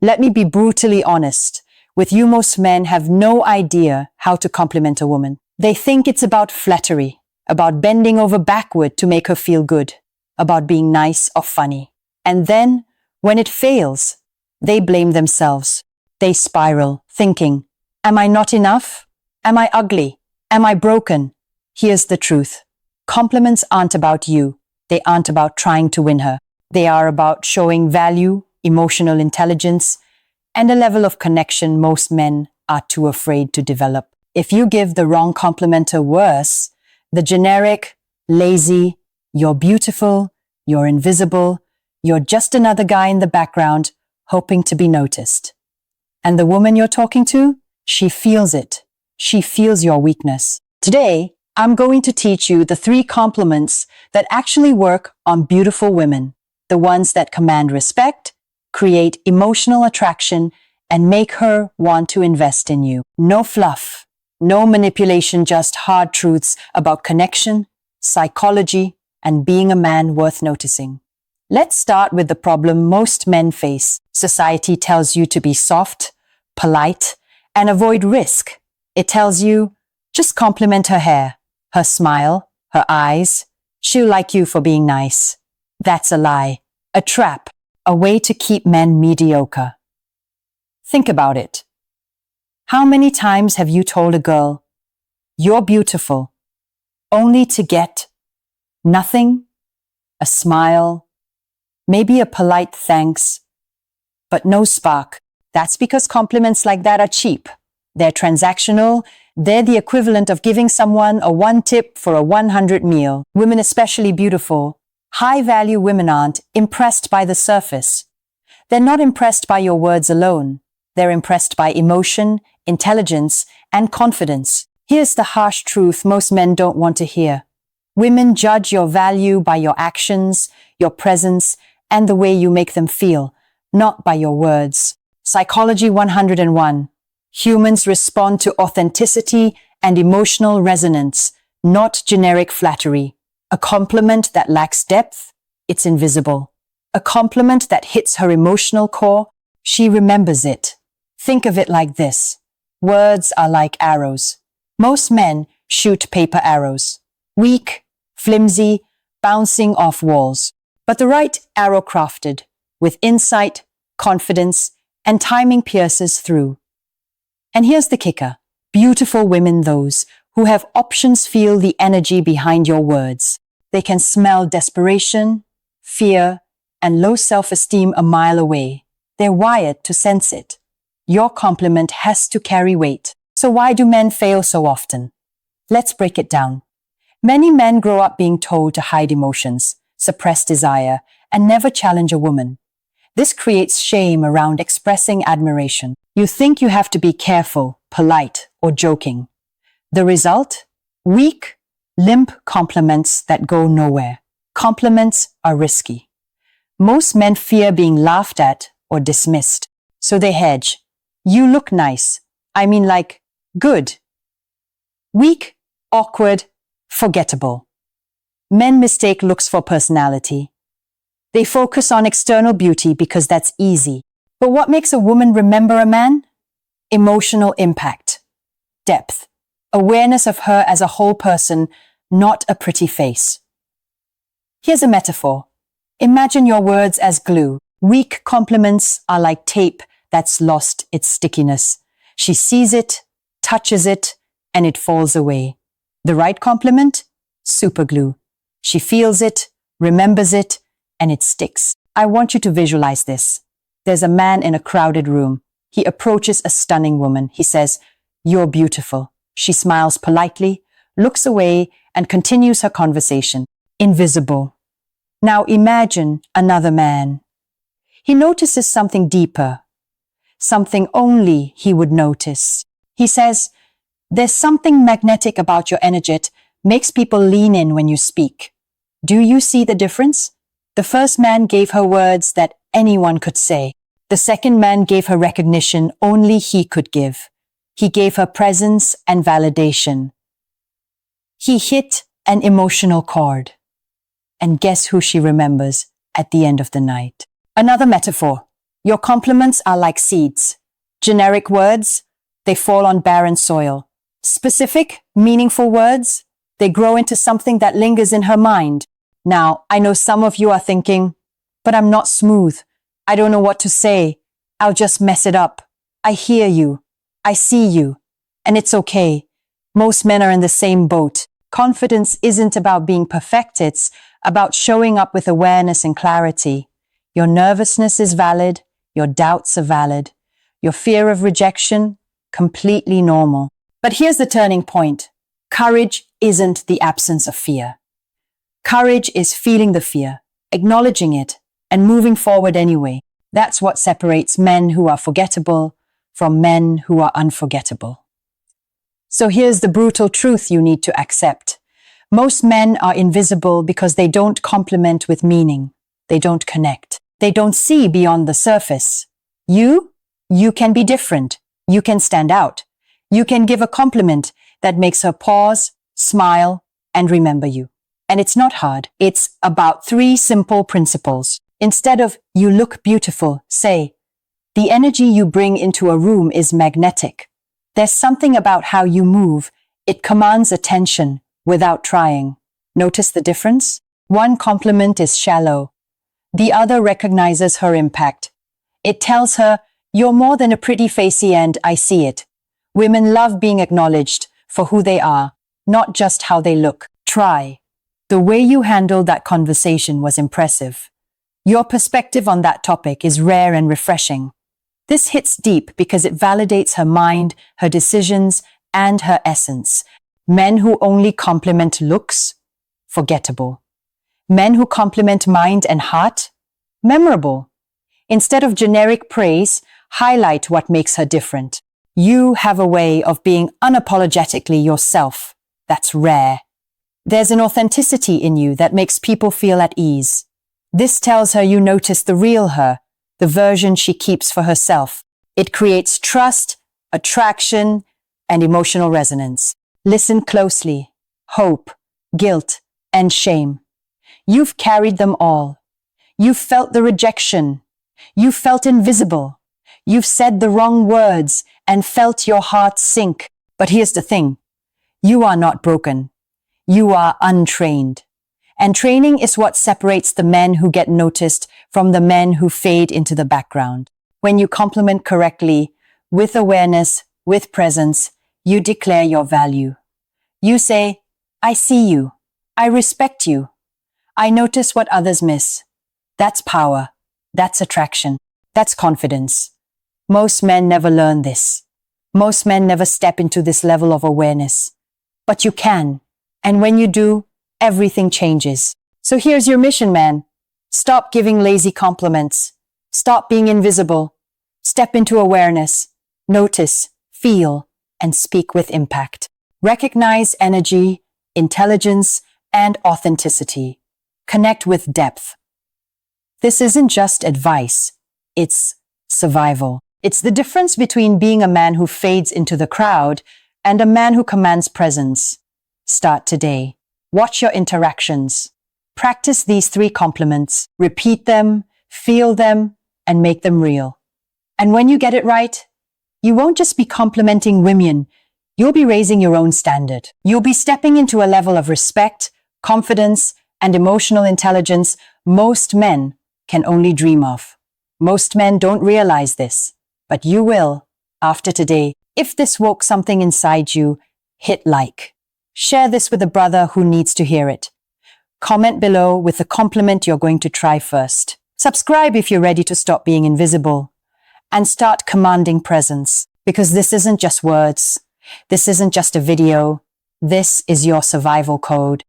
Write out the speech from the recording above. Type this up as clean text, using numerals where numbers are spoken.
Let me be brutally honest. With you, most men have no idea how to compliment a woman. They think it's about flattery, about bending over backward to make her feel good, about being nice or funny. And then, when it fails, they blame themselves. They spiral, thinking, am I not enough? Am I ugly? Am I broken? Here's the truth. Compliments aren't about you. They aren't about trying to win her. They are about showing value, emotional intelligence, and a level of connection most men are too afraid to develop. If you give the wrong compliment or worse, the generic, lazy, you're beautiful, you're invisible, you're just another guy in the background hoping to be noticed. And the woman you're talking to, she feels it. She feels your weakness. Today, I'm going to teach you the 3 compliments that actually work on beautiful women, the ones that command respect, create emotional attraction, and make her want to invest in you. No fluff, no manipulation, just hard truths about connection, psychology, and being a man worth noticing. Let's start with the problem most men face. Society tells you to be soft, polite, and avoid risk. It tells you, just compliment her hair, her smile, her eyes. She'll like you for being nice. That's a lie, a trap, a way to keep men mediocre. Think about it. How many times have you told a girl, you're beautiful, only to get nothing, a smile, maybe a polite thanks, but no spark? That's because compliments like that are cheap. They're transactional. They're the equivalent of giving someone a 1 tip for a 100 meal. Women, especially beautiful, high-value women, aren't impressed by the surface. They're not impressed by your words alone. They're impressed by emotion, intelligence, and confidence. Here's the harsh truth most men don't want to hear. Women judge your value by your actions, your presence, and the way you make them feel, not by your words. Psychology 101. Humans respond to authenticity and emotional resonance, not generic flattery. A compliment that lacks depth, it's invisible. A compliment that hits her emotional core, she remembers it. Think of it like this. Words are like arrows. Most men shoot paper arrows. Weak, flimsy, bouncing off walls. But the right arrow crafted, with insight, confidence, and timing pierces through. And here's the kicker. Beautiful women, those who have options, feel the energy behind your words. They can smell desperation, fear, and low self-esteem a mile away. They're wired to sense it. Your compliment has to carry weight. So why do men fail so often? Let's break it down. Many men grow up being told to hide emotions, suppress desire, and never challenge a woman. This creates shame around expressing admiration. You think you have to be careful, polite, or joking. The result? Weak, limp compliments that go nowhere. Compliments are risky. Most men fear being laughed at or dismissed, so they hedge. You look nice. I mean, like, good. Weak, awkward, forgettable. Men mistake looks for personality. They focus on external beauty because that's easy. But what makes a woman remember a man? Emotional impact, depth, awareness of her as a whole person, not a pretty face. Here's a metaphor. Imagine your words as glue. Weak compliments are like tape that's lost its stickiness. She sees it, touches it, and it falls away. The right compliment? Superglue. She feels it, remembers it, and it sticks. I want you to visualize this. There's a man in a crowded room. He approaches a stunning woman. He says, "You're beautiful." She smiles politely, looks away, and continues her conversation. Invisible. Now imagine another man. He notices something deeper, something only he would notice. He says, "There's something magnetic about your energy. It makes people lean in when you speak." Do you see the difference? The first man gave her words that anyone could say. The second man gave her recognition only he could give. He gave her presence and validation. He hit an emotional chord. And guess who she remembers at the end of the night? Another metaphor. Your compliments are like seeds. Generic words, they fall on barren soil. Specific, meaningful words, they grow into something that lingers in her mind. Now, I know some of you are thinking, but I'm not smooth. I don't know what to say. I'll just mess it up. I hear you. I see you. And it's okay. Most men are in the same boat. Confidence isn't about being perfect. It's about showing up with awareness and clarity. Your nervousness is valid. Your doubts are valid. Your fear of rejection, completely normal. But here's the turning point. Courage isn't the absence of fear. Courage is feeling the fear, acknowledging it, and moving forward anyway. That's what separates men who are forgettable from men who are unforgettable. So here's the brutal truth you need to accept. Most men are invisible because they don't compliment with meaning. They don't connect. They don't see beyond the surface. You can be different. You can stand out. You can give a compliment that makes her pause, smile, and remember you. And it's not hard. It's about 3 simple principles. Instead of, "You look beautiful," say, "The energy you bring into a room is magnetic." There's something about how you move. It commands attention without trying. Notice the difference? One compliment is shallow. The other recognizes her impact. It tells her, "You're more than a pretty facey and I see it." Women love being acknowledged for who they are, not just how they look. Try. The way you handled that conversation was impressive. Your perspective on that topic is rare and refreshing. This hits deep because it validates her mind, her decisions, and her essence. Men who only compliment looks, forgettable. Men who compliment mind and heart, memorable. Instead of generic praise, highlight what makes her different. You have a way of being unapologetically yourself. That's rare. There's an authenticity in you that makes people feel at ease. This tells her you notice the real her, the version she keeps for herself. It creates trust, attraction, and emotional resonance. Listen closely. Hope, guilt, and shame. You've carried them all. You've felt the rejection. You've felt invisible. You've said the wrong words and felt your heart sink. But here's the thing. You are not broken. You are untrained. And training is what separates the men who get noticed from the men who fade into the background. When you compliment correctly, with awareness, with presence, you declare your value. You say, "I see you. I respect you. I notice what others miss." That's power. That's attraction. That's confidence. Most men never learn this. Most men never step into this level of awareness. But you can. And when you do, everything changes. So here's your mission, man. Stop giving lazy compliments. Stop being invisible. Step into awareness. Notice, feel, and speak with impact. Recognize energy, intelligence, and authenticity. Connect with depth. This isn't just advice. It's survival. It's the difference between being a man who fades into the crowd and a man who commands presence. Start today. Watch your interactions. Practice these 3 compliments. Repeat them, feel them, and make them real. And when you get it right, you won't just be complimenting women. You'll be raising your own standard. You'll be stepping into a level of respect, confidence, and emotional intelligence most men can only dream of. Most men don't realize this, but you will after today. If this woke something inside you, hit like. Share this with a brother who needs to hear it. Comment below with the compliment you're going to try first. Subscribe if you're ready to stop being invisible. And start commanding presence, because this isn't just words. This isn't just a video. This is your survival code.